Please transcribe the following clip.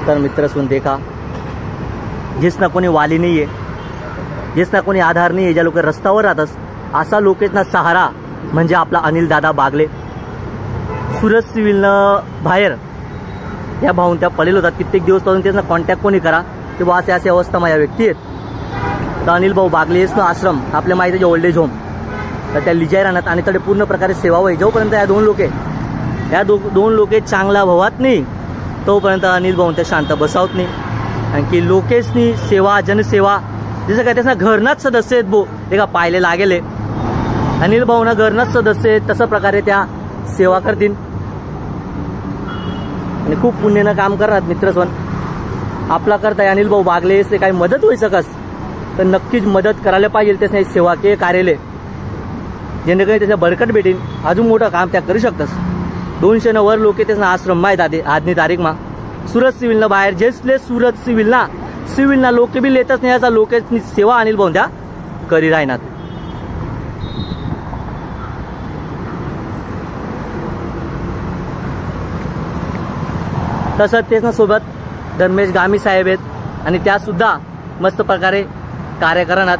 तर मित्र सुन देखा, जिसना कोणी वाली नाही आहे, जिसना कोणी आधार नाही आहे, ज्या लोक रस्त्यावर राहतात असा लोकेशना सहारा म्हणजे आपला अनिल दादा बागले. सुरत सिव्हिलनं बाहेर या भाऊन त्या पडेल होतात. कित्येक दिवसपासून त्यांना कॉन्टॅक्ट कोणी करा की बा असे अवस्था या व्यक्ती आहेत. तर अनिल भाऊ बागलेच आश्रम आपल्या माहितीचे ओल्ड एज होम तर त्या लिजाय राहणार आणि तडे पूर्ण प्रकारे सेवा होईल. जोपर्यंत या दोन लोके चांगला भवात नाही तोपर्यंत अनिल भाऊ त्या शांत बसावत नाही. आणखी लोकेशनी सेवा जनसेवा जसं काय त्याचा घरनाच सदस्य आहेत भो ते का पाहिले लागेले. अनिल भाऊना घरनाच सदस्य आहेत तसं प्रकारे त्या सेवा करतील आणि खूप पुण्यानं काम करणार. मित्रस्वन आपला करताय अनिल भाऊ बागले ते काही मदत होई सकस तर नक्कीच मदत करायला पाहिजे. त्याने सेवा के कार्यालय जेणेकरून त्याच्या बळकट भेटेल अजून मोठं काम त्या करू शकतस. 200 वर लोक त्याचा आश्रम आहेत आजनी तारीखमा. सुरत सिव्हिलनं बाहेर जेसले सुरत सिव्हिलना लोक बी लेतच नाही. याचा लोकेशनी सेवा अनिल भाऊ त्या करी राहणार. तसंच त्याच्या सोबत धर्मेश गामी साहेब आहेत आणि त्या सुद्धा मस्त प्रकारे कार्य करणार.